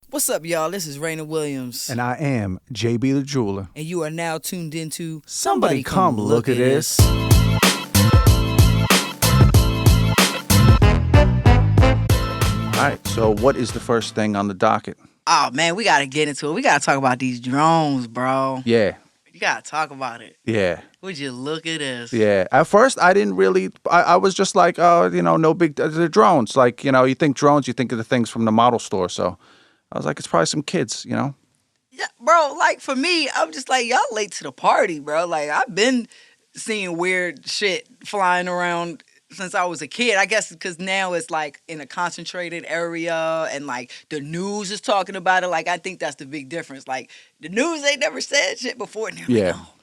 What's up, y'all? This is Raina Williams. And I am JB the Jeweler. And you are now tuned into Somebody Come Look at This. All right, so what is the first thing on the docket? Oh, man, we got to get into it. We got to talk about these drones, bro. Yeah. You got to talk about it. Yeah. Would you look at this? Yeah. At first, I didn't really, I was just like, oh, no big, the drones. Like, you think drones, you think of the things from the model store. So I was like, it's probably some kids, Yeah, bro, like for me, I'm just like, y'all late to the party, bro. Like, I've been seeing weird shit flying around since I was a kid. I guess because now it's like in a concentrated area and like the news is talking about it. Like, I think that's the big difference. Like, the news ain't never said shit before. And they're like, oh,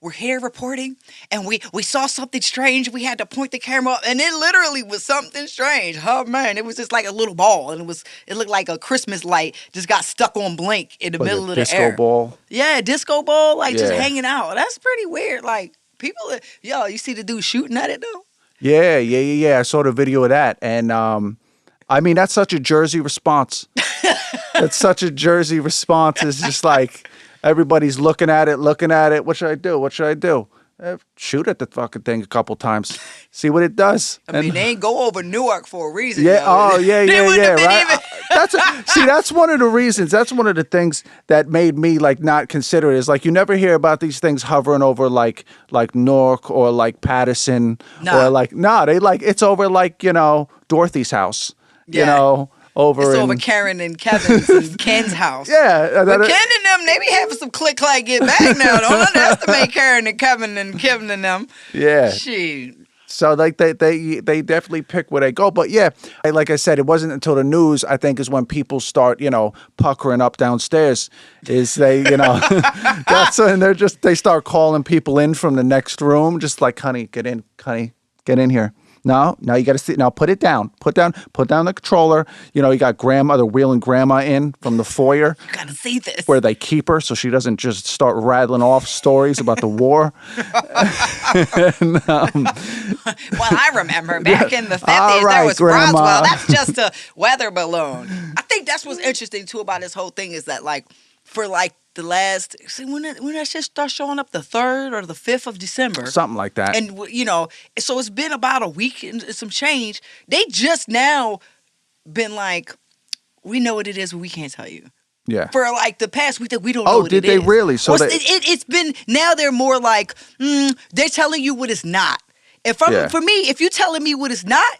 we're here reporting and we saw something strange. We had to point the camera up and it literally was something strange. Oh man, it was just like a little ball and it looked like a Christmas light just got stuck on blink in the middle of the air. Disco ball? Yeah, disco ball, like just hanging out. That's pretty weird. Like people, you see the dude shooting at it though? Yeah. I saw the video of that. And I mean, that's such a Jersey response. That's such a Jersey response. It's just like, everybody's looking at it. What should I do? Shoot at the fucking thing a couple times. See what it does. I mean, they ain't go over Newark for a reason. Yeah. Though. Yeah. Right. That's one of the reasons. That's one of the things that made me like not consider it. Is like you never hear about these things hovering over like Newark or like Patterson or like they like it's over like Dorothy's house. Yeah. Over Karen and Kevin's and Ken's house. Yeah. But Ken and them, they be having some click-clack get back now. Don't underestimate Karen and Kevin and them. Yeah. Shit. So like they definitely pick where they go. But yeah, like I said, it wasn't until the news, I think, is when people start, puckering up downstairs. Is they, that's when they start calling people in from the next room, just like, honey, get in here. No, you got to see. Now put it down. Put down the controller. You got grandma. They're wheeling grandma in from the foyer. You got to see this. Where they keep her so she doesn't just start rattling off stories about the war. And, well, I remember back in the 50s, there was grandma. Roswell. That's just a weather balloon. I think that's what's interesting, too, about this whole thing is that, like, for, like, the last, when that shit start showing up, the 3rd or the 5th of December. Something like that. And, so it's been about a week and some change. They just now been like, we know what it is, but we can't tell you. Yeah. For like the past week that we don't know what it is. Oh, did they really? So it's been, now they're more like, they're telling you what it's not. For me, if you're telling me what it's not,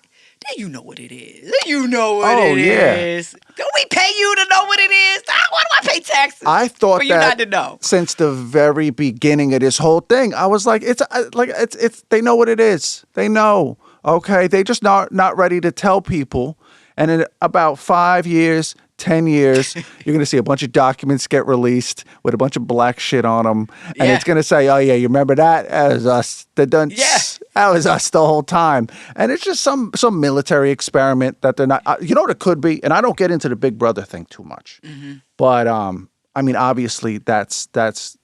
then you know what it is. You know what it is. Don't we pay you to know what it is? Why do I pay taxes? I thought for you not to know. Since the very beginning of this whole thing, I was like, it's they know what it is. They know. Okay, they just not ready to tell people. And in about 5 years, 10 years, you're going to see a bunch of documents get released with a bunch of black shit on them. And it's going to say, oh, yeah, you remember that? That was us. That was us the whole time. And it's just some military experiment that they're not, you know what it could be? And I don't get into the Big Brother thing too much. Mm-hmm. But, I mean, obviously, that's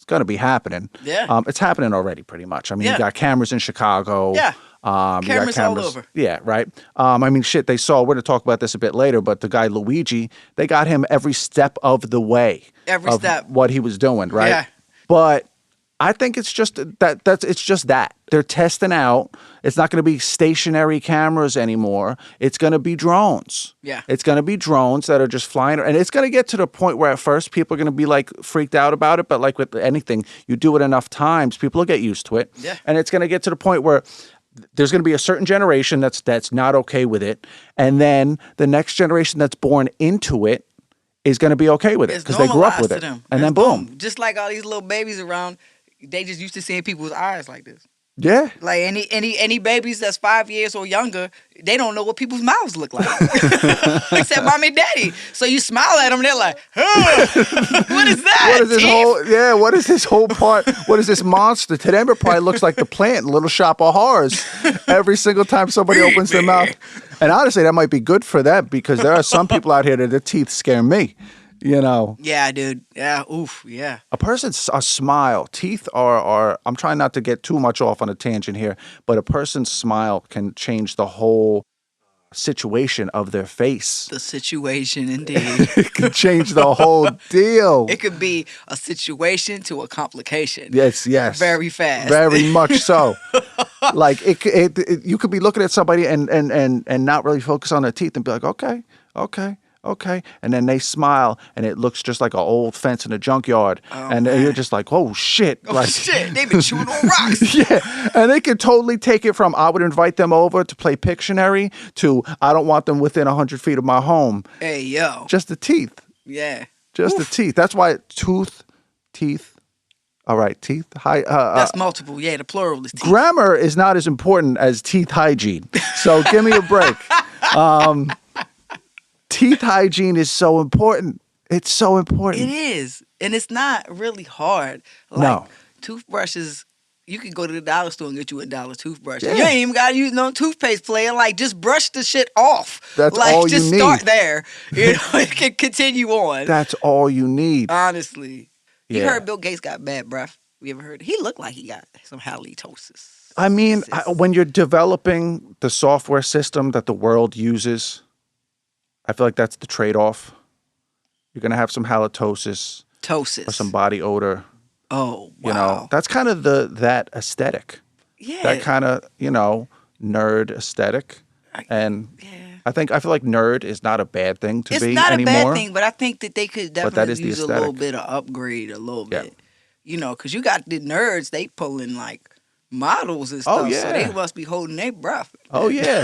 going to be happening. Yeah. It's happening already pretty much. I mean, you got cameras in Chicago. Yeah. Cameras all over. Yeah, right. I mean, shit, they saw, we're going to talk about this a bit later, but the guy Luigi, they got him every step of the way. Every step. What he was doing, right? Yeah. But I think it's just it's just that. They're testing out. It's not going to be stationary cameras anymore. It's going to be drones. Yeah. It's going to be drones that are just flying. And it's going to get to the point where at first people are going to be like freaked out about it. But like with anything, you do it enough times, people will get used to it. Yeah. And it's going to get to the point where there's going to be a certain generation that's not okay with it. And then the next generation that's born into it is going to be okay with it because they grew up with it. And then boom. Just like all these little babies around, they just used to seeing people's eyes like this. Yeah. Like any babies that's 5 years or younger, they don't know what people's mouths look like. Except mommy and daddy. So you smile at them, they're like, what is that? What is this whole part? What is this monster? To them, it probably looks like the plant, Little Shop of Horrors. Every single time somebody opens their mouth. And honestly, that might be good for them because there are some people out here that their teeth scare me. Yeah, dude. Yeah, oof, yeah. A smile, teeth are, I'm trying not to get too much off on a tangent here, but a person's smile can change the whole situation of their face. The situation, indeed. It can change the whole deal. It could be a situation to a complication. Yes. Very fast. Very much so. Like you could be looking at somebody and not really focus on their teeth and be like, okay. And then they smile and it looks just like an old fence in a junkyard. And you're just like, oh shit. Oh, like, shit. They've been chewing on rocks. Yeah. And they could totally take it from, I would invite them over to play Pictionary to, I don't want them within 100 feet of my home. Hey, yo. Just the teeth. Yeah. Just the teeth. That's why teeth. All right, teeth. That's multiple. Yeah, the plural is teeth. Grammar is not as important as teeth hygiene. So give me a break. Teeth hygiene is so important. It's so important. It is. And it's not really hard. Like, No. Toothbrushes, you can go to the dollar store and get you a dollar toothbrush. Yeah. You ain't even got to use no toothpaste player. Like, just brush the shit off. That's like, all you just need. start there. You know, it can continue on. That's all you need. Honestly. You Yeah. heard Bill Gates got bad breath? You ever heard? He looked like he got some halitosis. I mean, when you're developing the software system that the world uses, I feel like that's the trade-off. You're going to have some halitosis Tosis. or some body odor. Oh, wow. You know, that's kind of that aesthetic. Yeah. That kind of, nerd aesthetic. And Yeah. I feel like nerd is not a bad thing to It's be not anymore. a bad thing, but I think that they could that definitely is the use a little aesthetic. bit of upgrade, a little Yeah. bit. You know, because you got the nerds, they pulling like models and stuff, Oh, yeah. so they must be holding their breath. Oh yeah,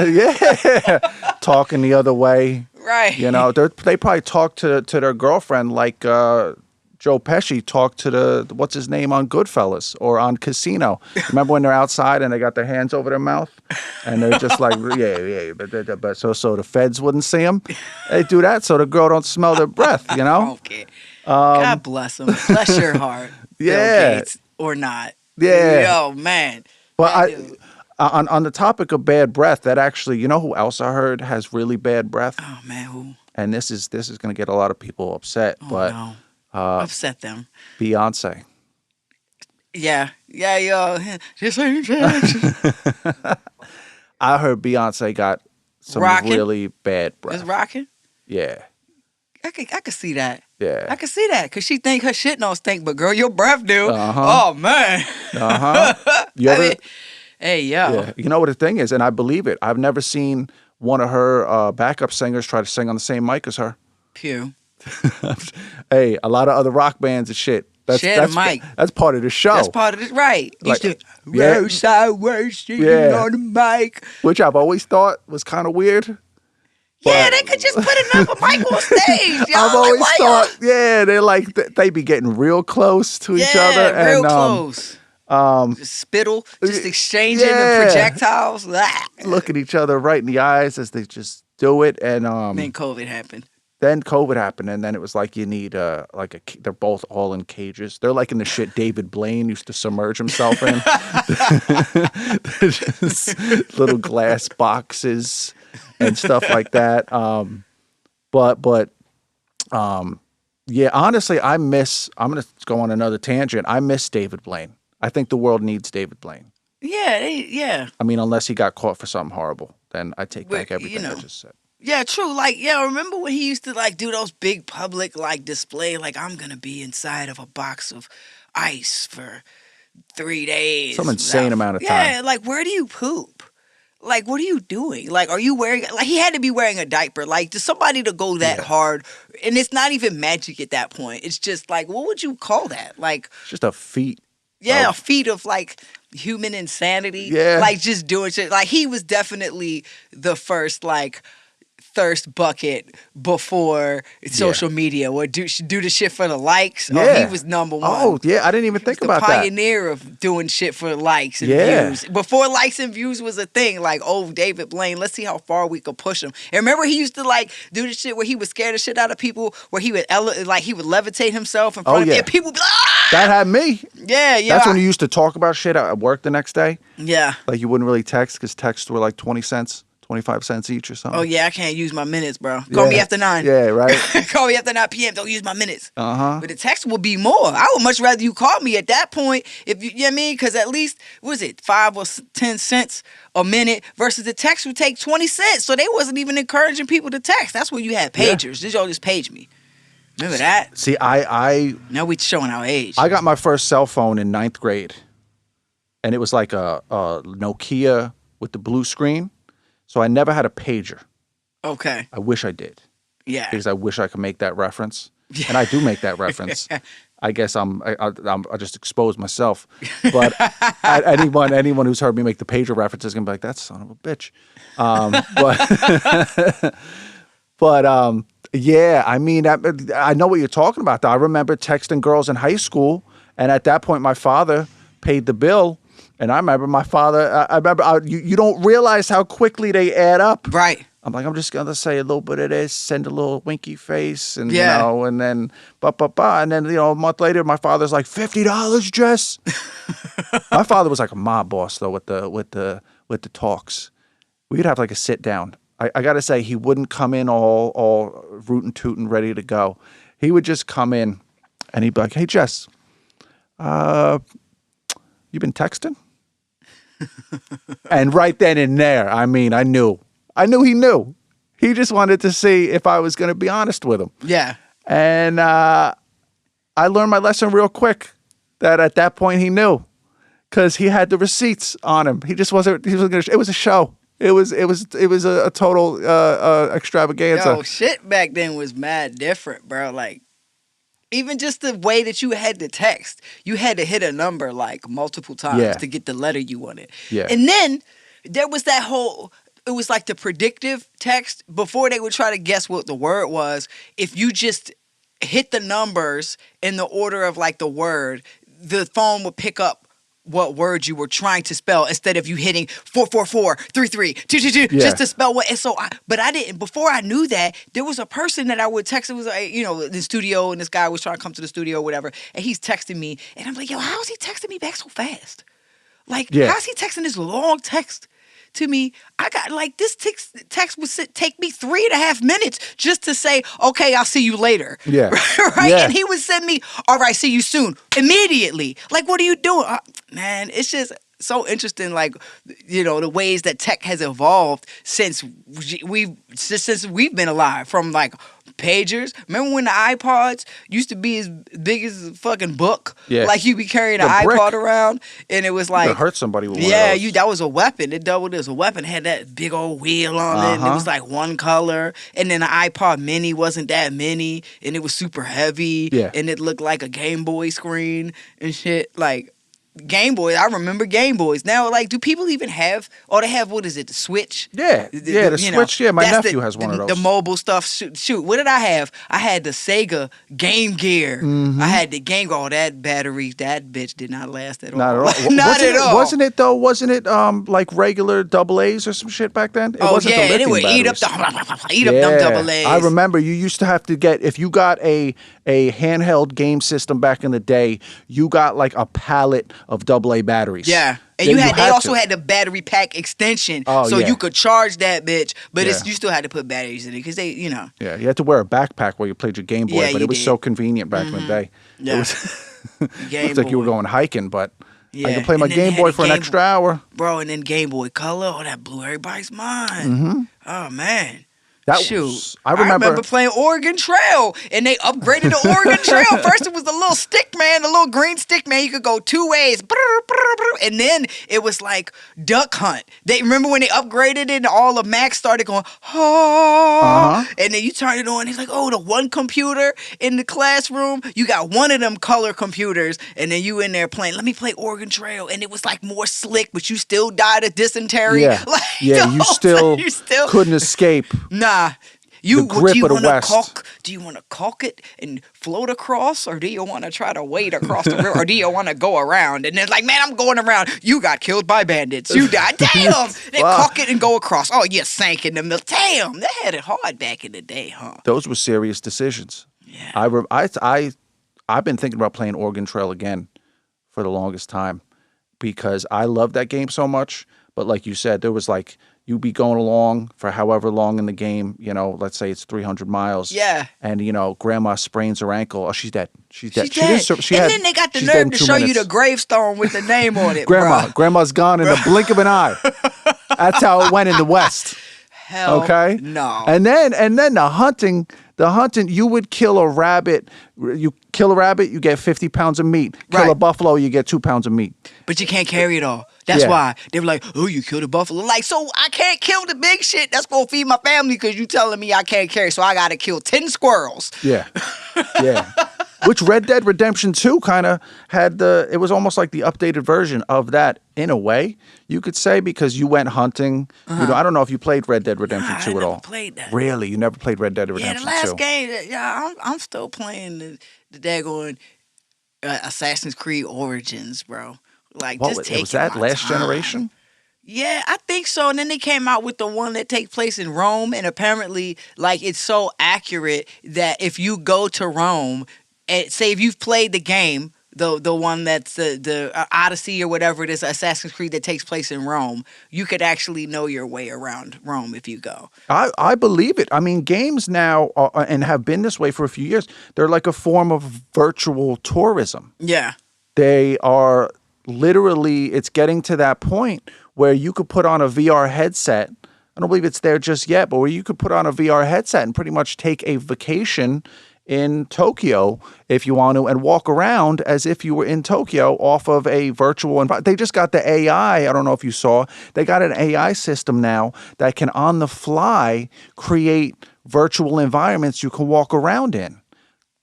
yeah. Talking the other way, Right. you know. They probably talk to their girlfriend like Joe Pesci talked to what's his name on Goodfellas or on Casino. Remember when they're outside and they got their hands over their mouth and they're just like, yeah, but so the feds wouldn't see them. They do that so the girl don't smell their breath, you know. Okay. God bless them. Bless your heart. Yeah. Bill Gates, or not. Yeah. Yo, man. But That dude. on the topic of bad breath, that actually, you know who else I heard has really bad breath? Oh man, who? And this is going to get a lot of people upset, Oh but no. Upset them. Beyonce. Yeah, yo. This ain't changing. I heard Beyonce got some Rockin'? really bad breath. It's rocking. Yeah. I could see that. Yeah. I could see that because she think her shit don't stink, but girl, your breath do. Uh-huh. Oh man. You ever? Hey yo. Yeah. You know what the thing is, and I believe it. I've never seen one of her backup singers try to sing on the same mic as her. Pew. Hey, a lot of other rock bands and shit. Share the mic. That's part of the show. That's part of it, right? Like, Used to yeah. roll sideways, singing Yeah. on the mic. Which I've always thought was kind of weird. Yeah, But- they could just put another mic on stage. Yo. I've always Like, why thought, yeah, they're like they be getting real close to each other, yeah, real and close. Just spittle, just exchanging yeah. the projectiles. look at each other right in the eyes as they just do it. And Then COVID happened. then COVID happened, and then it was like you need they're both all in cages. They're like in the shit David Blaine used to submerge himself in. Just little glass boxes and stuff like that. Yeah, honestly, I'm going to go on another tangent. I miss David Blaine. I think the world needs David Blaine. Yeah. I mean, unless he got caught for something horrible, then I take back But, everything I just said. Yeah, true. Like, yeah, remember when he used to like do those big public like display, like I'm gonna be inside of a box of ice for 3 days. Some insane amount of Yeah, time. like where do you poop? Like, what are you doing? Like, are you wearing like he had to be wearing a diaper? Like, just somebody to go that hard, and it's not even magic at that point. It's just like, what would you call that? Like, It's just a feat. yeah, a feat of like human insanity. Yeah. Like just doing shit. Like he was definitely the first like thirst bucket before social media or do the shit for the likes. Oh, Yeah. he was number one. Oh, yeah, I didn't even think the about that. pioneer of doing shit for likes and Yeah. views. Before likes and views was a thing, like, oh, David Blaine, let's see how far we could push him. And remember he used to like do the shit where he would scare the shit out of people, where he would he would levitate himself in front of yeah. and people be like, ah! That had me. Yeah. That's when you used to talk about shit at work the next day. Yeah. Like you wouldn't really text because texts were like 20 cents, 25 cents each or something. Oh yeah, I can't use my minutes, bro. Call me Yeah. after 9. Yeah, right. Call me after 9 p.m. Don't use my minutes. Uh-huh. But the text will be more. I would much rather you call me at that point. If you know what I mean, because at least what was it 5 or 10 cents a minute versus the text would take 20 cents. So they wasn't even encouraging people to text. That's when you had pagers. This y'all just page me. Remember that? See, I Now we showing our age. got my first cell phone in 9th grade, and it was like a Nokia with the blue screen. So I never had a pager. Okay. I wish I did, Yeah. because I wish I could make that reference, and I do make that reference. I guess I just exposed myself. But anyone who's heard me make the pager reference is gonna be like, that son of a bitch. But yeah, I mean, I know what you're talking about, though. I remember texting girls in high school, and at that point, my father paid the bill. And I remember my father, you don't realize how quickly they add up. Right. I'm like, I'm just going to say a little bit of this, send a little winky face, and, Yeah. you know, and then, and then, you know, a month later, my father's like, $50, Jess. My father was like a mob boss, though, with the talks. We'd have like a sit down. I got to say, he wouldn't come in all rootin' tootin' ready to go. He would just come in, and he'd be like, hey, Jess, you been texting? And right then and there, I mean, I knew he knew. He just wanted to see if I was going to be honest with him. Yeah. And I learned my lesson real quick, that at that point he knew, because he had the receipts on him. He wasn't going to, it was a show. It was a total extravaganza. Yo, shit back then was mad different, bro. Like, even just the way that you had to text, you had to hit a number like multiple times to get the letter you wanted. Yeah. And then there was that whole, it was like the predictive text before they would try to guess what the word was. If you just hit the numbers in the order of like the word, the phone would pick up what word you were trying to spell instead of you hitting 444 33 222 just to spell what. And so but I didn't, before I knew that, there was a person that I would text. It was like, you know, in the studio, and this guy was trying to come to the studio or whatever, and he's texting me, and I'm like, yo, how is he texting me back so fast? Like, how's he texting this long text to me? I got like, this text would take me 3.5 minutes just to say, okay, I'll see you later. Yeah. Right? Yeah. And he would send me, all right, see you soon, immediately. Like, what are you doing? Man, it's just so interesting, like, you know, the ways that tech has evolved since we've been alive, from like pagers. Remember when the iPods used to be as big as a fucking book? Yeah. Like, you'd be carrying an The brick. iPod around, and it was like, You could hurt somebody with one of yeah, those. that was a weapon. It doubled as a weapon. It had that big old wheel on it, and it was like one color. And then the iPod Mini wasn't that mini, and it was super heavy. Yeah. And it looked like a Game Boy screen and shit. Like, Game Boy, I remember Game Boys. Now, like, do people even have, or they have, what is it, the Switch? Yeah, the you know, Switch. Yeah, my that's nephew has one of those. The mobile stuff. Shoot, what did I have? I had the Sega Game Gear. I had the Game Gear. Oh, that battery, that bitch did not last at all. Not at all. Not at all. Wasn't it though? Wasn't it like regular double A's or some shit back then? It wasn't and it would eat up them double A's. I remember you used to have to get, if you got a handheld game system back in the day, you got like a pallet of double A batteries. Yeah. And Then they also had the battery pack extension, so you could charge that bitch, but you still had to put batteries in it because they, you know. Yeah, you had to wear a backpack while you played your Game Boy, Yeah, but you it was did. so convenient back in the day. Yeah. It was Game looked like you were Boy. going hiking, but Yeah. I could play my And then they Game had Boy the for an Game extra hour. Bro, and then Game Boy Color, that blew everybody's mind. Oh, man. That Shoot. was, I remember playing Oregon Trail, and they upgraded the Oregon Trail. First, it was the little stick man, the little green stick man. You could go 2 ways. And then it was like Duck Hunt. They remember when they upgraded it, and all of Max started going, and then you turn it on. It's like, oh, the one computer in the classroom. You got one of them color computers, and then you in there playing. Let me play Oregon Trail, and it was like more slick, but you still died of dysentery. Yeah, Like, yeah, you still you couldn't escape. Nah. The grip of the West. Do you want to caulk it and float across, or do you want to try to wade across the river, or do you want to go around? And it's like, man, I'm going around. You got killed by bandits. You died. Damn. They caulk it and go across. Oh, you sank in the middle. Damn. They had it hard back in the day, huh? Those were serious decisions. Yeah. I've been thinking about playing Oregon Trail again for the longest time because I love that game so much. But like you said, there was like you'd be going along for however long in the game, let's say it's 300 miles. Yeah. And, grandma sprains her ankle. Oh, she's dead. She's dead. She's dead. And then they got the nerve to show you the gravestone with the name on it, Grandma's gone in the blink of an eye. That's how it went in the West. Hell okay? no. And then the hunting, you would kill a rabbit. You kill a rabbit, you get 50 pounds of meat. Kill a buffalo, you get 2 pounds of meat. But you can't carry it all. That's why they were like, oh, you killed a buffalo. Like, so I can't kill the big shit that's going to feed my family because you telling me I can't carry. So I got to kill 10 squirrels. Yeah. Yeah. Which Red Dead Redemption 2 kind of had it was almost like the updated version of that in a way, you could say, because you went hunting. I don't know if you played Red Dead Redemption 2 at all. I never played that. Really? You never played Red Dead Redemption 2? Yeah, the last game, I'm still playing the daggone Assassin's Creed Origins, bro. Like, what just take was that last time. generation? Yeah, I think so. And then they came out with the one that takes place in Rome, and apparently, like, it's so accurate that if you go to Rome, and say if you've played the game, the one that's the Odyssey or whatever it is, Assassin's Creed that takes place in Rome, you could actually know your way around Rome if you go. I believe it. I mean, games now and have been this way for a few years. They're like a form of virtual tourism. Yeah. They are literally, it's getting to that point where you could put on a VR headset. I don't believe it's there just yet, but where you could put on a VR headset and pretty much take a vacation in Tokyo, if you want to, and walk around as if you were in Tokyo off of a virtual environment. They just got the AI. I don't know if you saw. They got an AI system now that can, on the fly, create virtual environments you can walk around in.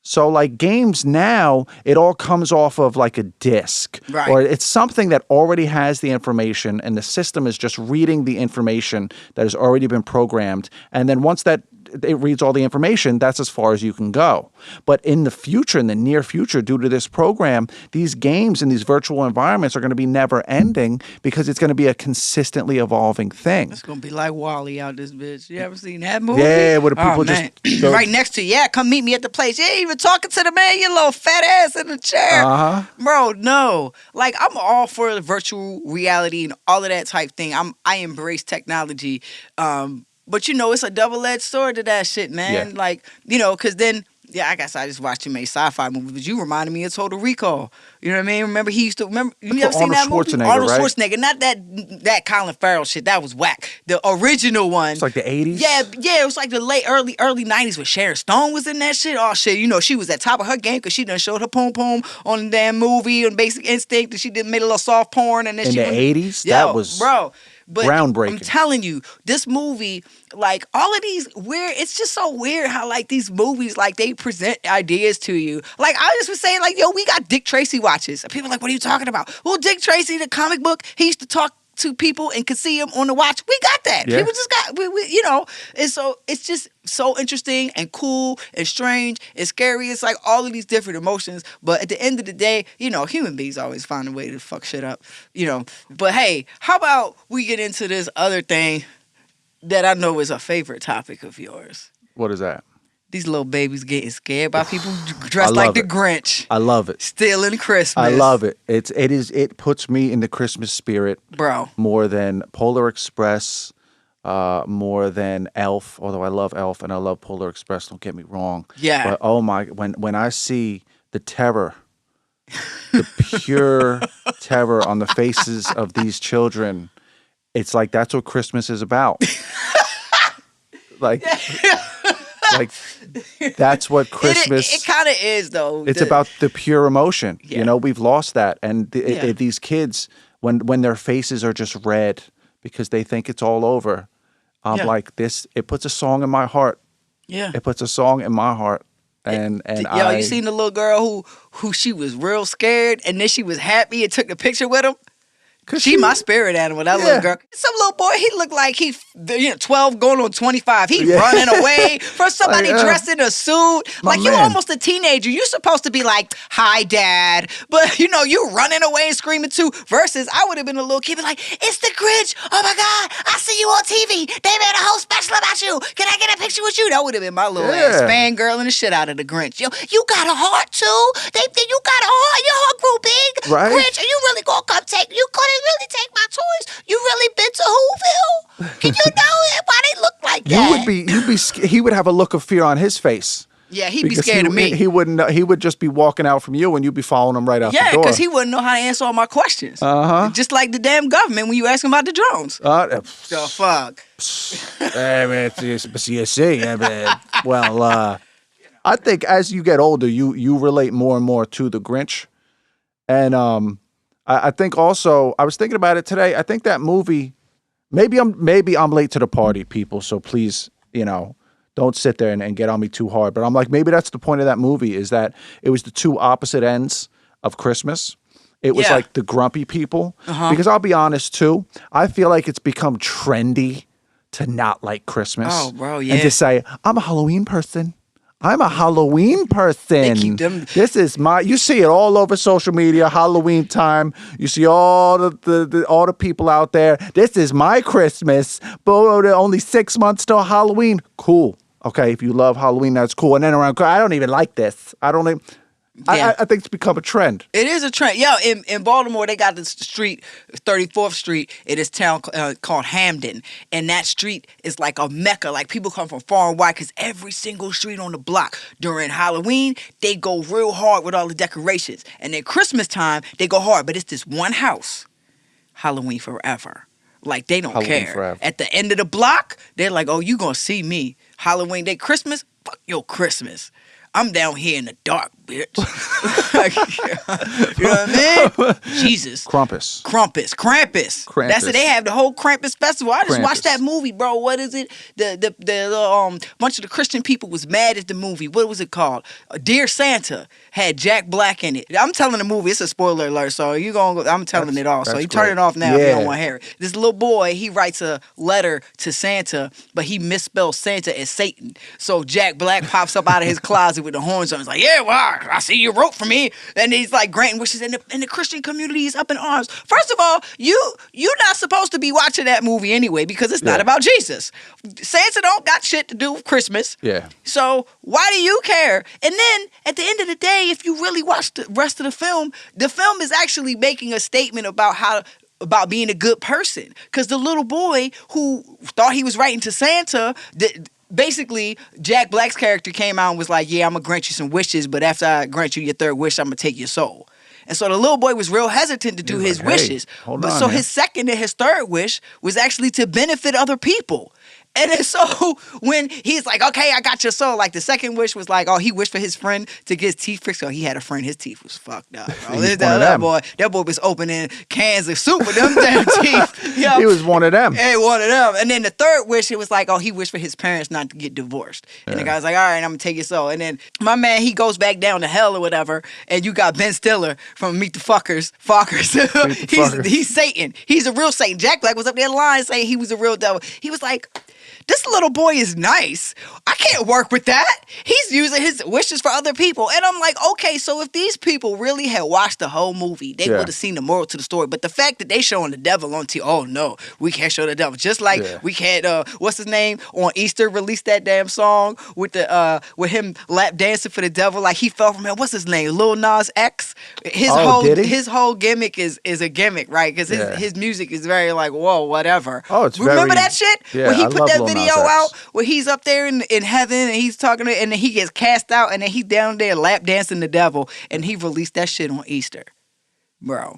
So, like, games now, it all comes off of like a disc. Right. Or it's something that already has the information, and the system is just reading the information that has already been programmed. And then once that it reads all the information, that's as far as you can go. But in the future, in the near future, due to this program, these games and these virtual environments are going to be never ending because it's going to be a consistently evolving thing. It's going to be like WALL-E out this bitch. You ever seen that movie? Yeah, where the people just... right next to you. Yeah, come meet me at the place. You ain't even talking to the man, you little fat ass in the chair. Uh-huh. Bro, no. Like, I'm all for the virtual reality and all of that type thing. I embrace technology. But, it's a double-edged sword to that shit, man. Yeah. Like, because then, I guess I just watched too many sci-fi movies, but you reminded me of Total Recall. You know what I mean? Remember, you ever seen that movie? Arnold Schwarzenegger. Not that Colin Farrell shit. That was whack. The original one. It's like the 80s? Yeah, it was like the early 90s when Sharon Stone was in that shit. Oh, shit, she was at top of her game because she done showed her pom-pom on the damn movie on Basic Instinct, and she did made a little soft porn. And then in the 80s? That was... Bro. But groundbreaking. I'm telling you, this movie, like, all of these weird, it's just so weird how, like, these movies, like, they present ideas to you. Like, I just was saying, like, yo, we got Dick Tracy watches. And people are like, what are you talking about? Well, Dick Tracy, the comic book, he used to talk to people and could see him on the watch. We got that. Yeah. People just got, and so it's just so interesting and cool and strange and scary. It's like all of these different emotions. But at the end of the day, human beings always find a way to fuck shit up, But hey, how about we get into this other thing that I know is a favorite topic of yours? What is that? These little babies getting scared by people dressed like the Grinch. I love it. Stealing Christmas. I love it. It puts me in the Christmas spirit, bro. More than Polar Express, more than Elf. Although I love Elf and I love Polar Express. Don't get me wrong. Yeah. But oh my, when I see the terror, the pure terror on the faces of these children, it's like that's what Christmas is about. Like that's what Christmas... It kind of is, though. It's about the pure emotion. Yeah. We've lost that. And these kids, when their faces are just red because they think it's all over, I'm like, this, it puts a song in my heart. Yeah. It puts a song in my heart. And you seen the little girl who she was real scared and then she was happy and took the picture with him? She my spirit animal, that little girl. Some little boy, he looked like he 12 going on 25. He running away from somebody dressed in a suit. You almost a teenager. You're supposed to be like, hi, Dad. But, you running away and screaming too. Versus, I would have been a little kid, be like, it's the Grinch. Oh, my God. I see you on TV. They made a whole special about you. Can I get a picture with you? That would have been my little ass fangirling the shit out of the Grinch. Yo, you got a heart, too? They think you got a heart. Your heart grew big. Right. Grinch, are you really going to come take... You could really take my toys? You really been to Whoville? Can you know it? Why they look like that? He would have a look of fear on his face. Yeah, he'd be Because scared of me. He wouldn't know, he would just be walking out from you and you'd be following him right out the door. Yeah, because he wouldn't know how to answer all my questions. Just like the damn government when you ask him about the drones. The fuck? Well, I think as you get older, you relate more and more to the Grinch. And I think also, I was thinking about it today. I think that movie, maybe I'm late to the party, people. So please, don't sit there and get on me too hard. But I'm like, maybe that's the point of that movie, is that it was the two opposite ends of Christmas. It was like the grumpy people. Because I'll be honest too, I feel like it's become trendy to not like Christmas. Oh, bro, yeah. And to say, I'm a Halloween person. I'm a Halloween person. They keep them. This is you see it all over social media, Halloween time. You see all the people out there. This is my Christmas, but only 6 months till Halloween. Cool. Okay, if you love Halloween, that's cool. And then around, I don't even like this. I think it's become a trend. It is a trend. Yo, in Baltimore, they got this street, 34th Street, in this town called Hamden. And that street is like a mecca. Like, people come from far and wide because every single street on the block during Halloween, they go real hard with all the decorations. And then Christmas time, they go hard. But it's this one house, Halloween Forever. Like, they don't Halloween care. Forever. At the end of the block, they're like, oh, you gonna see me. Halloween Day, Christmas, fuck your Christmas. I'm down here in the dark, bitch. You know what I mean? Jesus. Krampus. That's it. They have the whole Krampus festival. I just watched that movie, bro. What is it? The bunch of the Christian people was mad at the movie. What was it called? Dear Santa had Jack Black in it. I'm telling the movie. It's a spoiler alert, so I'm telling it all. So you turn it off now if you don't want to hear it. This little boy, he writes a letter to Santa, but he misspells Santa as Satan. So Jack Black pops up out of his closet with the horns on. He's like, yeah, well, I see you wrote for me. And he's like granting wishes, and the Christian community is up in arms. First of all, you're not supposed to be watching that movie anyway, because it's not about Jesus. Santa don't got shit to do with Christmas. Yeah. So why do you care? And then at the end of the day, if you really watch the rest of the film is actually making a statement about being a good person. Because the little boy who thought he was writing to Santa, basically, Jack Black's character came out and was like, yeah, I'm going to grant you some wishes, but after I grant you your third wish, I'm going to take your soul. And so the little boy was real hesitant to do his wishes. So his second and his third wish was actually to benefit other people. And then so when he's like, okay, I got your soul. Like, the second wish was like, oh, he wished for his friend to get his teeth fixed. So he had a friend, his teeth was fucked up, bro. That boy was opening cans of soup with them damn teeth. Yo. He was one of them. Hey, one of them. And then the third wish, it was like, oh, he wished for his parents not to get divorced. And the guy's like, all right, I'm going to take your soul. And then my man, he goes back down to hell or whatever. And you got Ben Stiller from Meet the Fockers. He's Satan. He's a real Satan. Jack Black was up there lying saying he was a real devil. He was like, this little boy is nice. I can't work with that. He's using his wishes for other people. And I'm like, okay, so if these people really had watched the whole movie, they would have seen the moral to the story. But the fact that they showing the devil on TV, oh no, we can't show the devil. Just like we can't, what's his name, on Easter released that damn song with him lap dancing for the devil. Like, he fell from hell. What's his name? Lil Nas X. His whole gimmick is a gimmick, right? Because his music is very like, whoa, whatever. Oh, it's Remember that shit? Yeah, when he I put love that Lil video Nas X. out where he's up there in heaven and he's talking to, and then he gets cast out, and then he's down there lap dancing the devil, and he released that shit on Easter. Bro.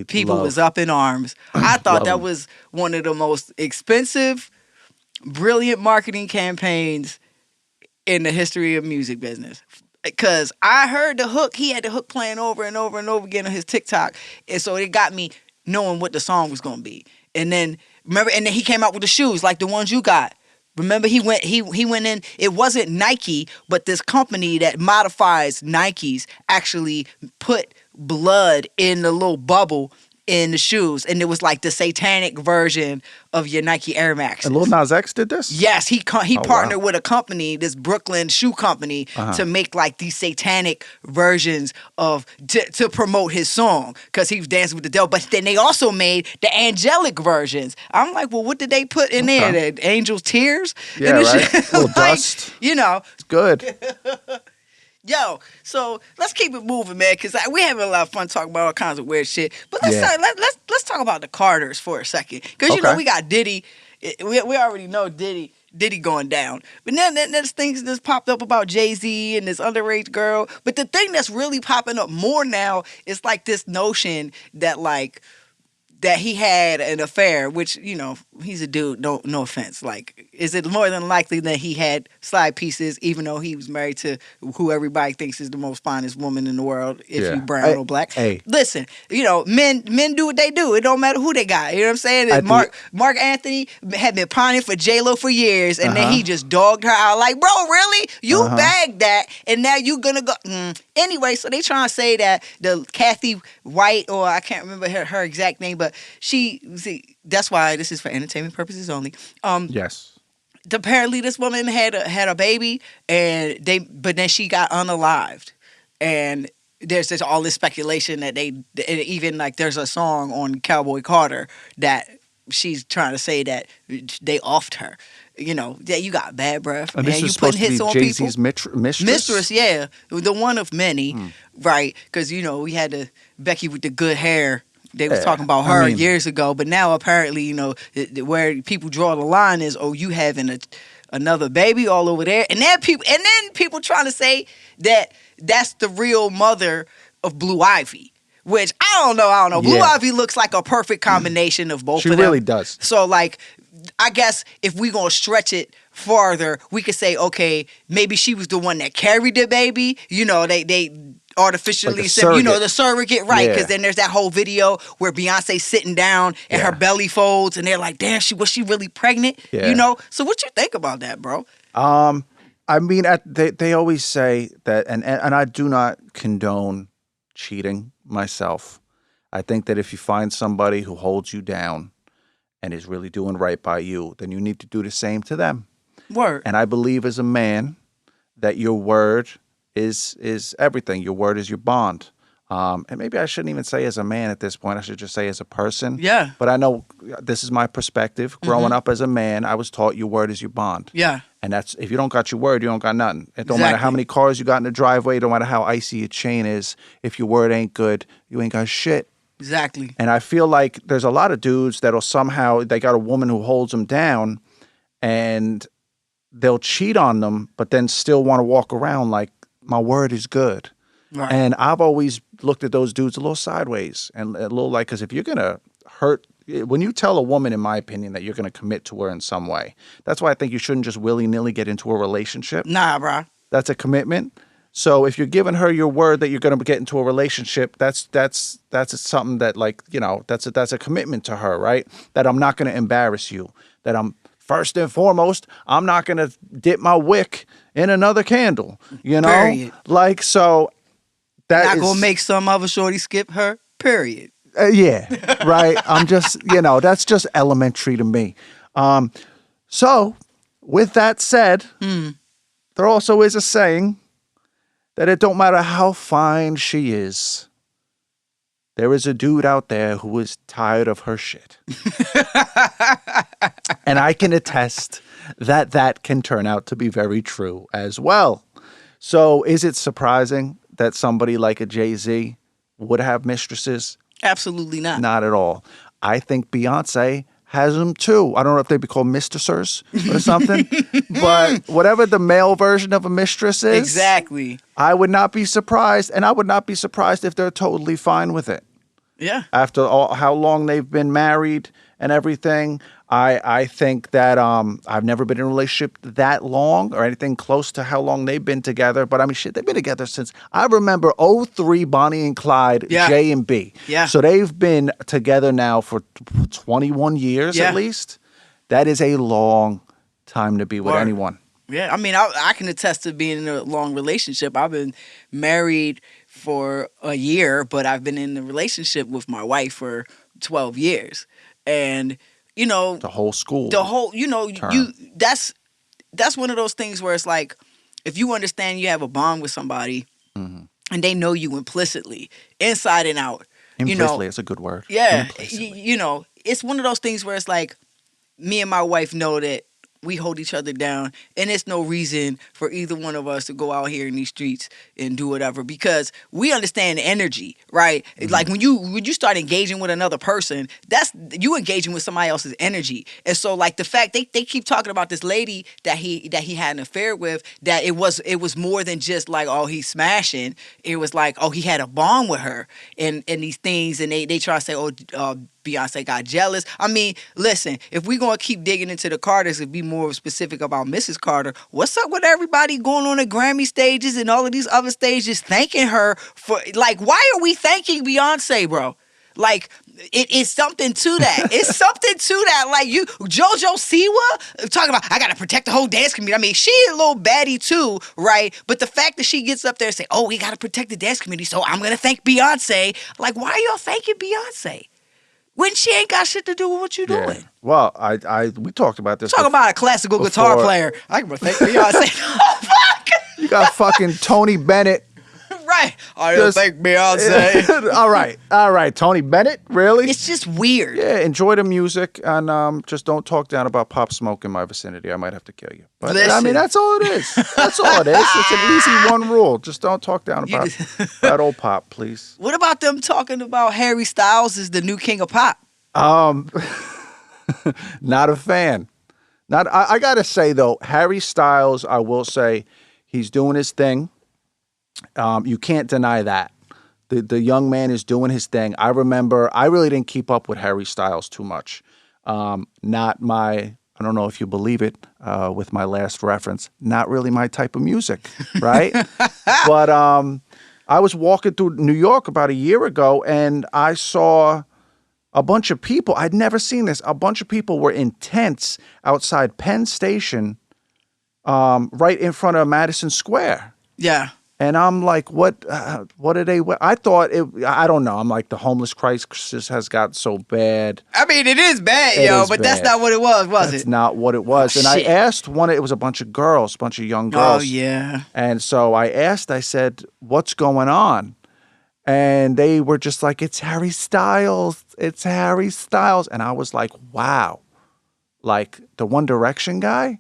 People was up in arms. I thought that was one of the most expensive, brilliant marketing campaigns in the history of music business. Because I heard the hook, he had the hook playing over and over and over again on his TikTok. And so it got me knowing what the song was going to be. And then, remember, and then he came out with the shoes like the ones you got. Remember, he went in, it wasn't Nike, but this company that modifies Nikes actually put blood in the little bubble in the shoes, and it was like the satanic version of your Nike Air Max. And Lil Nas X did this? Yes, he partnered with a company, this Brooklyn shoe company, to make like these satanic versions of to promote his song, because he was dancing with the devil. But then they also made the angelic versions. I'm like, well, what did they put in there? The angels' tears? Yeah, right. A little dust. You know, it's good. Yo, so let's keep it moving, man, because we having a lot of fun talking about all kinds of weird shit. But Yeah. let's talk about the Carters for a second, because you know Okay. we got Diddy. We already know Diddy going down, but then there's things that's popped up about Jay-Z and this underage girl. But the thing that's really popping up more now is like this notion that like that he had an affair, which, you know, he's a dude, no offense. Like, is it more than likely that he had side pieces, even though he was married to who everybody thinks is the most finest woman in the world, if Yeah. you brown or black? Hey. Listen, you know, men do what they do. It don't matter who they got. You know what I'm saying? At the- Mark Anthony had been pining for J-Lo for years, and then Uh-huh. he just dogged her out. Like, bro, really? You Uh-huh. bagged that, and now you gonna go... Anyway, so they trying to say that the Kathy White, or I can't remember her exact name, but that's why this is for entertainment purposes only. Yes. Apparently this woman had a baby, but then she got unalived, and there's just all this speculation that even like there's a song on Cowboy Carter that she's trying to say that they offed her. You know, that you got bad breath, And this you is supposed to putting be hits on Jay-Z's people. mistress? Mistress, yeah, the one of many, right? Because you know we had the Becky with the good hair. They was Yeah, talking about I her mean- years ago, but now apparently, you know, where people draw the line is, oh, you having another baby all over there, and then people trying to say that that's the real mother of Blue Ivy, which I don't know. Blue Yeah. Ivy looks like a perfect combination of both She of them. really does. So like, I guess if we gonna stretch it farther, we could say, okay, maybe she was the one that carried the baby. You know, they artificially, Like a you know, surrogate. the surrogate, right? Because Yeah. then there's that whole video where Beyonce's sitting down and her Yeah. belly folds, and they're like, damn, was she really pregnant? Yeah. You know. So what you think about that, bro? I mean, they always say that, and I do not condone cheating myself. I think that if you find somebody who holds you down and is really doing right by you, then you need to do the same to them. Word. And I believe as a man that your word is everything. Your word is your bond. And maybe I shouldn't even say as a man at this point. I should just say as a person. Yeah. But I know this is my perspective. Growing up as a man, I was taught your word is your bond. Yeah. And that's, if you don't got your word, you don't got nothing. It don't matter how Exactly. many cars you got in the driveway. It don't matter how icy your chain is. If your word ain't good, you ain't got shit. Exactly. And I feel like there's a lot of dudes that'll somehow, they got a woman who holds them down and they'll cheat on them, but then still want to walk around like, my word is good. Right. And I've always looked at those dudes a little sideways and a little like, because if you're going to hurt, when you tell a woman, in my opinion, that you're going to commit to her in some way, that's why I think you shouldn't just willy-nilly get into a relationship. Nah, bro. That's a commitment. So if you're giving her your word that you're going to get into a relationship, that's something that, like, you know, that's a commitment to her, right? That I'm not going to embarrass you. That I'm, first and foremost, I'm not going to dip my wick in another candle, you know? Period. Like, so that Not is... gonna make some other shorty skip her. Period. yeah, right. I'm just, you know, that's just elementary to me. So with that said, there also is a saying that it don't matter how fine she is, there is a dude out there who is tired of her shit. And I can attest that that can turn out to be very true as well. So is it surprising that somebody like a Jay-Z would have mistresses? Absolutely not. Not at all. I think Beyonce has them too. I don't know if they'd be called mistresses or something, but whatever the male version of a mistress is, Exactly. I would not be surprised, and I would not be surprised if they're totally fine with it. Yeah. After all, how long they've been married and everything, I think that I've never been in a relationship that long or anything close to how long they've been together. But I mean, shit, they've been together since, I remember 2003, Bonnie and Clyde, Yeah. J and B. Yeah. So they've been together now for 21 years Yeah. at least. That is a long time to be with Word. anyone. Yeah, I mean, I can attest to being in a long relationship. I've been married for a year, but I've been in a relationship with my wife for 12 years. And, you know, The whole school. you know, term. that's one of those things where it's like, if you understand you have a bond with somebody and they know you implicitly, inside and out, Implicitly, it's a good word. yeah, Implicitly. you know, it's one of those things where it's like, me and my wife know that we hold each other down, and it's no reason for either one of us to go out here in these streets and do whatever, because we understand the energy, right? Like when you start engaging with another person, that's you engaging with somebody else's energy. And so like the fact they keep talking about this lady that he had an affair with, that it was more than just like, oh, he's smashing. It was like, oh, he had a bond with her and these things, and they try to say, oh, Beyonce got jealous. I mean, listen, if we're going to keep digging into the Carters and be more specific about Mrs. Carter, what's up with everybody going on the Grammy stages and all of these other stages thanking her for, like, why are we thanking Beyonce, bro? Like, it's something to that. It's something to that. Like, JoJo Siwa talking about, I got to protect the whole dance community. I mean, she a little baddie too, right? But the fact that she gets up there and say, oh, we got to protect the dance community, so I'm going to thank Beyonce. Like, why are y'all thanking Beyonce when she ain't got shit to do with what you doing? Well, we talked about this. Talk about a classical guitar player. I can thank Beyonce. Oh, fuck. You got fucking Tony Bennett. Right. I don't thank Beyonce. All right. Tony Bennett, really? It's just weird. Yeah, enjoy the music, and just don't talk down about Pop Smoke in my vicinity. I might have to kill you. But Listen. I mean, that's all it is. That's all it is. It's an easy one rule. Just don't talk down about that old Pop, please. What about them talking about Harry Styles is the new king of pop? Not a fan. I gotta say though, Harry Styles, I will say, he's doing his thing. You can't deny that. The young man is doing his thing. I remember I really didn't keep up with Harry Styles too much. I don't know if you believe it, with my last reference, not really my type of music, right? But I was walking through New York about a year ago, and I saw a bunch of people. I'd never seen this. A bunch of people were in tents outside Penn Station, right in front of Madison Square. Yeah. And I'm like, what are they? I thought I don't know. I'm like, the homeless crisis has got so bad. I mean, it is bad, but bad. That's not what it was it? That's not what it was. And shit. I asked it was a bunch of girls, a bunch of young girls. Oh, yeah. And so I said, what's going on? And they were just like, it's Harry Styles. It's Harry Styles. And I was like, wow. Like the One Direction guy?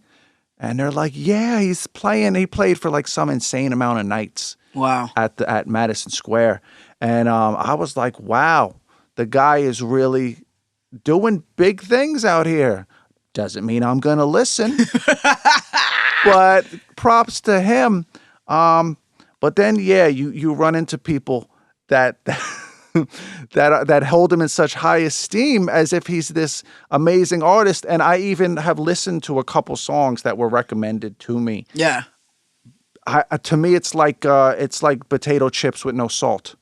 And they're like, yeah, he's playing. He played for like some insane amount of nights. Wow. At Madison Square. And I was like, wow, the guy is really doing big things out here. Doesn't mean I'm going to listen. But props to him. But then, yeah, you run into people that that hold him in such high esteem as if he's this amazing artist. And I even have listened to a couple songs that were recommended to me. Yeah. To me, it's like potato chips with no salt.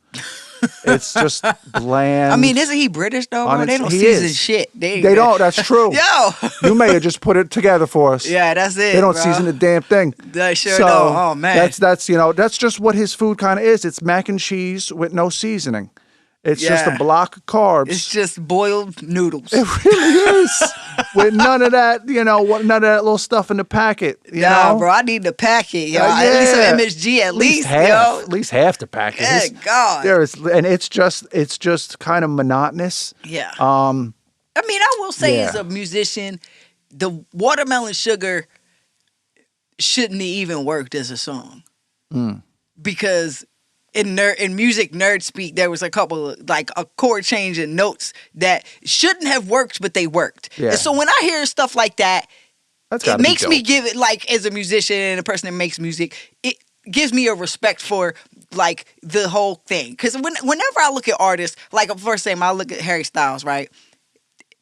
It's just bland. I mean, isn't he British though? Bro? They don't season shit. They don't. That's true. Yo, you may have just put it together for us. Yeah, that's it. They don't bro. season a damn thing. They sure don't. Oh man, that's just what his food kind of is. It's mac and cheese with no seasoning. It's just a block of carbs. It's just boiled noodles. It really is. With none of that, none of that little stuff in the packet. You know? Bro, I need the packet, yo. Yeah. At least some MSG, at least half, yo. At least half the packet. Yeah, God. And it's just kind of monotonous. Yeah. I mean, I will say as a musician, the Watermelon Sugar shouldn't have even worked as a song. Because in music nerd speak, there was a couple like a chord change and notes that shouldn't have worked, but they worked. Yeah. And so when I hear stuff like that, it makes me give it, like, as a musician and a person that makes music, it gives me a respect for like the whole thing. Because whenever I look at artists, like first time I look at Harry Styles, right?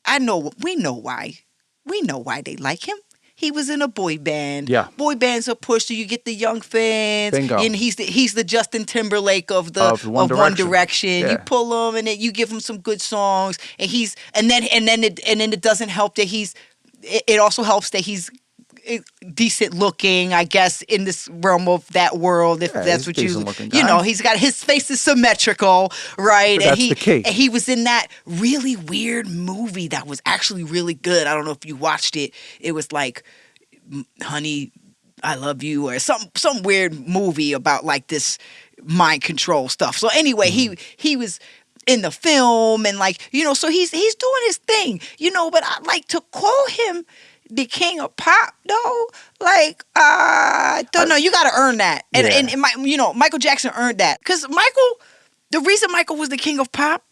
We know why they like him. He was in a boy band. Yeah. Boy bands are pushed, so you get the young fans. Bingo. And he's the Justin Timberlake of One Direction. Yeah. You pull him and then you give him some good songs, and then it doesn't help that it also helps that he's decent looking, I guess, in this realm of that world, if that's what he's got, his face is symmetrical, right? But that's the key. And he was in that really weird movie that was actually really good. I don't know if you watched it. It was like Honey, I Love You, or some weird movie about like this mind control stuff. So anyway, he was in the film, and like, so he's doing his thing, but I like to call him the king of pop though. Like, I don't know. You got to earn that, and Yeah. Michael Jackson earned that because the reason Michael was the king of pop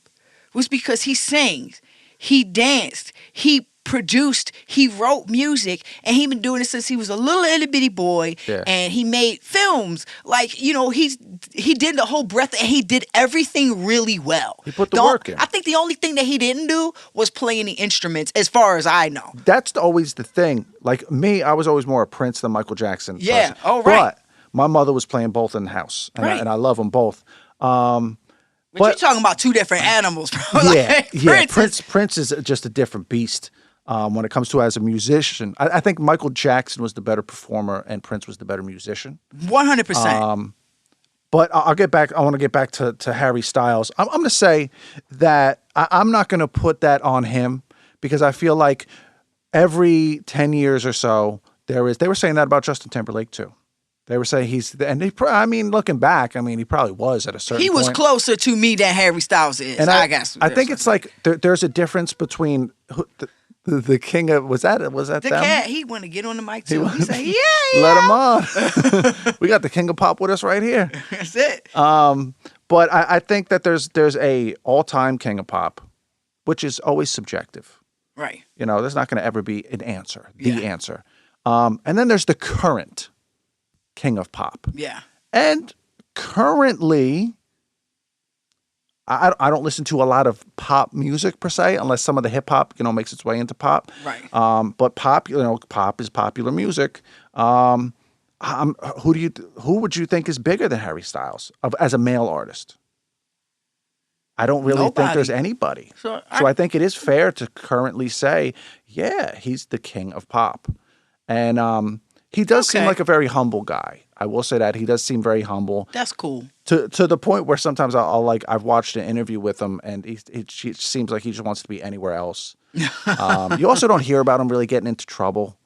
was because he sang, he danced, he produced, he wrote music, and he been doing it since he was a little itty bitty boy. Yeah. And he made films. Like, he did the whole breadth, and he did everything really well. He put the work in. I think the only thing that he didn't do was play any instruments, as far as I know. That's always the thing. Like me, I was always more a Prince than Michael Jackson. Yeah. person. Oh, right. But my mother was playing both in the house, and, Right. I love them both. But you're talking about two different animals, bro. Like, Prince is just a different beast. When it comes to as a musician, I think Michael Jackson was the better performer and Prince was the better musician. 100%. But I'll get back. I want to get back to Harry Styles. I'm going to say that I'm not going to put that on him because I feel like every 10 years or so they were saying that about Justin Timberlake too. They were saying looking back, he probably was at a certain he was point. closer to me than Harry Styles is, And I guess. I think it's like there's a difference between the king of was that The them? cat, he want to get on the mic too. He said, yeah. Let him on. We got the king of pop with us right here. That's it. But I think that there's a all-time king of pop, which is always subjective. Right. There's not going to ever be an answer, the Yeah. answer. And then there's the current king of pop. Yeah. And currently, I don't listen to a lot of pop music per se, unless some of the hip hop, makes its way into pop. Right. But pop, pop is popular music. Who would you think is bigger than Harry Styles as a male artist? I don't really think Nobody. there's anybody. So I think it is fair to currently say, yeah, he's the king of pop. And he does seem Okay. like a very humble guy. I will say that he does seem very humble That's cool. to the point where sometimes I've watched an interview with him and he seems like he just wants to be anywhere else. You also don't hear about him really getting into trouble.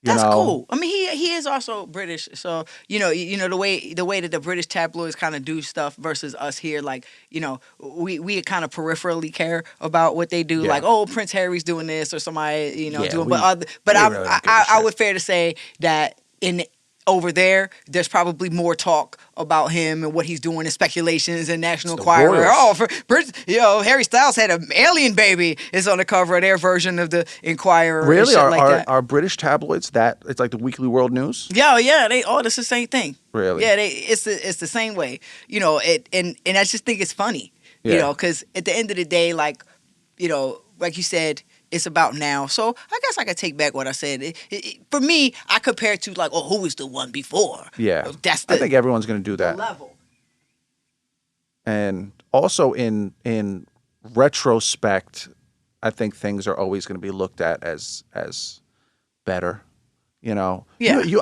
That's cool. He is also British, so the way that the British tabloids kind of do stuff versus us here, like we kind of peripherally care about what they do, Yeah. like Prince Harry's doing this or somebody Yeah, doing, we but really don't give a I shit. would fair to say that over there's probably more talk about him and what he's doing and speculations and National It's the Enquirer. royals. For Prince, Harry Styles had an alien baby. It's on the cover of their version of the Enquirer. and Really? shit like that. Are British tabloids it's like the Weekly World News? Yeah, they it's the same thing. Really? Yeah, it's the same way. And I just think it's funny. Yeah. Because at the end of the day, like you said, it's about now. So I guess I could take back what I said. For me, I compare it to like, who was the one before? Yeah. That's I think everyone's going to do the that. level. And also in retrospect, I think things are always going to be looked at as better. Yeah.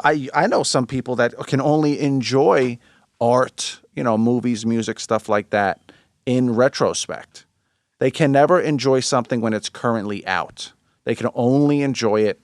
I know some people that can only enjoy art, movies, music, stuff like that in retrospect. They can never enjoy something when it's currently out. They can only enjoy it.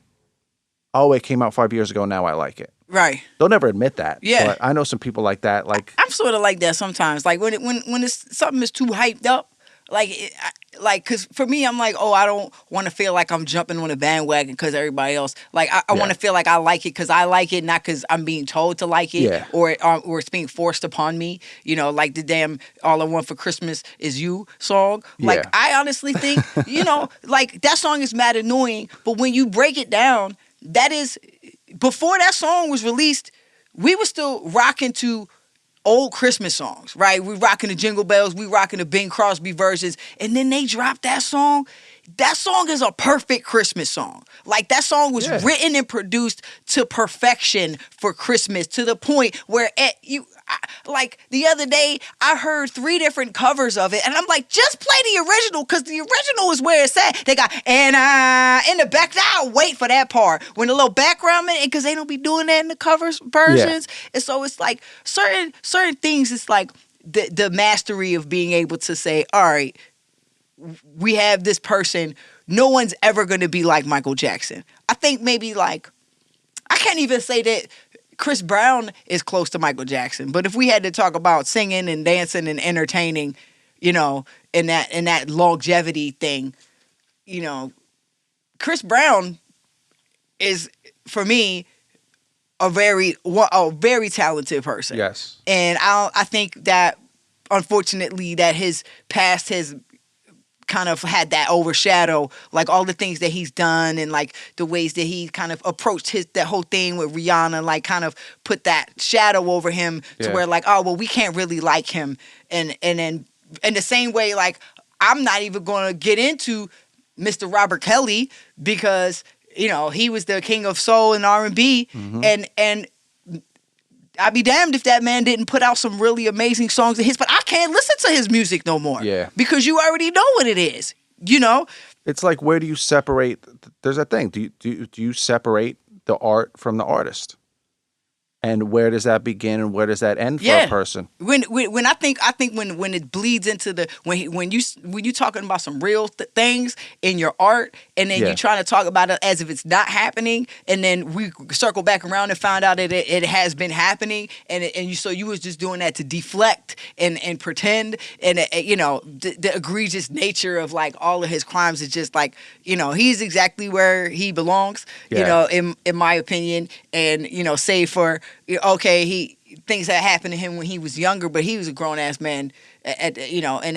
Oh, it came out 5 years ago. Now I like it. Right. They'll never admit that. Yeah. But I know some people like that. Like I'm sort of like that sometimes. Like when something is too hyped up, because for me, I'm like, I don't want to feel like I'm jumping on a bandwagon because everybody else. Like I want to feel like I like it because I like it, not because I'm being told to like it, Yeah. or it's being forced upon me. Like the damn "All I Want for Christmas Is You" song. Like Yeah. I honestly think, like that song is mad annoying, but when you break it down, that is before that song was released, we were still rocking to old Christmas songs, right? We rocking the Jingle Bells, we rocking the Bing Crosby versions, and then they dropped that song. That song is a perfect Christmas song. Like that song was written and produced to perfection for Christmas, to the point where like the other day I heard 3 different covers of it, and I'm like, just play the original because the original is where it's at. They got in the back. I'll wait for that part when the little background because they don't be doing that in the covers versions, and so it's like certain things. It's like the mastery of being able to say, all right, we have this person. No one's ever going to be like Michael Jackson. I think maybe like I can't even say that Chris Brown is close to Michael Jackson, but if we had to talk about singing and dancing and entertaining, in that longevity thing, Chris Brown is for me a very talented person. Yes. And I think that unfortunately that his past has kind of had that overshadow like all the things that he's done and like the ways that he kind of approached that whole thing with Rihanna, like kind of put that shadow over him to Yeah. where like, oh well, we can't really like him. And then in the same way, like I'm not even going to get into Mr. Robert Kelly because he was the king of soul and R&B. And I'd be damned if that man didn't put out some really amazing songs of his, but I can't listen to his music no more. Yeah. Because you already know what it is. It's like, where do you separate? There's a thing. Do you separate the art from the artist? And where does that begin and where does that end for a person? When I think when it bleeds into the when you talking about some real things in your art and then Yeah. you trying to talk about it as if it's not happening and then we circle back around and find out that it has been happening so you was just doing that to deflect and pretend and the egregious nature of like all of his crimes is just like he's exactly where he belongs Yeah. in my opinion and save for okay, things that happened to him when he was younger, but he was a grown ass man, and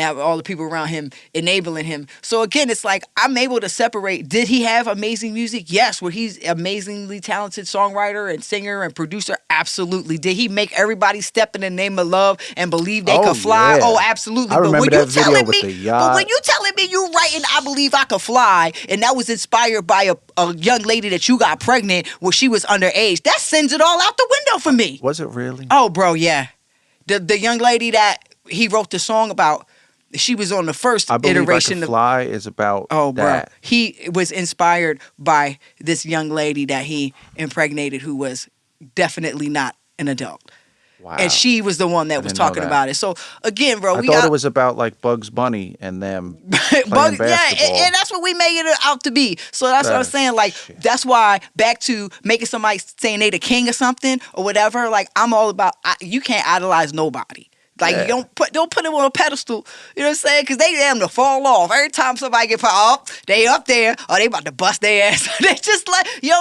have all the people around him enabling him. So again, it's like I'm able to separate. Did he have amazing music? Yes. Was he amazingly talented songwriter and singer and producer? Absolutely. Did he make everybody step in the name of love and believe they could fly? Yeah. Oh, absolutely. I remember that video with the yacht. But when you telling me you writing I Believe I Could Fly, and that was inspired by a young lady that you got pregnant when she was underage, that sends it all out the window for me. Was it really? Oh, bro, yeah. The young lady that he wrote the song about, she was on the first I Believe iteration I Could Fly is about Oh, bro. that. He was inspired by this young lady that he impregnated who was definitely not an adult. Wow. And she was the one that was didn't know talking that. about it. So, again, bro, I thought it was about like Bugs Bunny and them playing basketball. Yeah, and that's what we made it out to be. So that's what I'm saying. Like, that's why back to making somebody saying they the king or something or whatever. Like, I'm all about you can't idolize nobody. Like, Yeah. you don't put them on a pedestal. You know what I'm saying? Because they damn to fall off. Every time somebody get put up, they up there, or they about to bust their ass. They just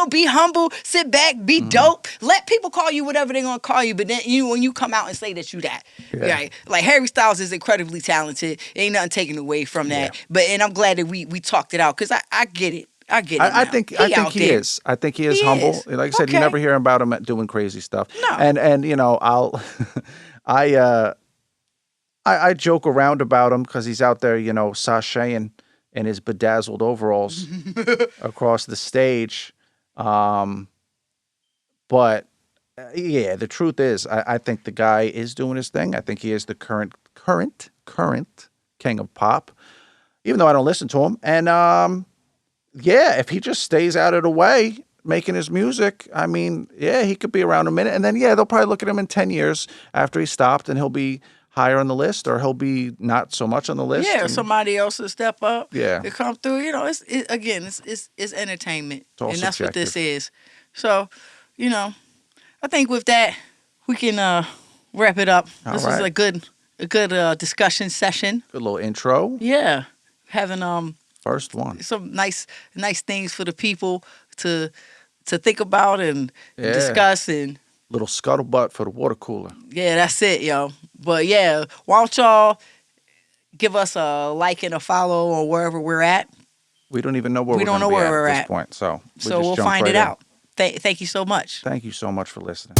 be humble, sit back, be dope. Let people call you whatever they're going to call you. But then when you come out and say that you that. Yeah. Right? Like, Harry Styles is incredibly talented. Ain't nothing taken away from that. Yeah. And I'm glad that we talked it out because I get it. I get it. I now. think out he there. is. I think he is He humble. is. Like I said, you Okay. never hear about him doing crazy stuff. No. And I'll I joke around about him because he's out there, sashaying in his bedazzled overalls across the stage. But yeah, the truth is, I think the guy is doing his thing. I think he is the current king of pop, even though I don't listen to him. And yeah, if he just stays out of the way making his music, I mean, yeah, he could be around a minute. And then, yeah, they'll probably look at him in 10 years after he stopped and he'll be higher on the list or he'll be not so much on the list. Yeah, and somebody else will step up. Yeah. to come through. It's entertainment, all and that's what this subjective. is. So, I think with that we can wrap it up. All This was right. a good discussion session. Good little intro. Yeah, having First one. some nice things for the people to think about and Yeah. discuss and. Little scuttlebutt for the water cooler. Yeah, that's it, yo. But yeah, why don't y'all give us a like and a follow on wherever we're at. We don't even know where We we're don't gonna know be where we're at this at. point. So So just we'll jumped find right it in. out. Thank you so much. Thank you so much for listening.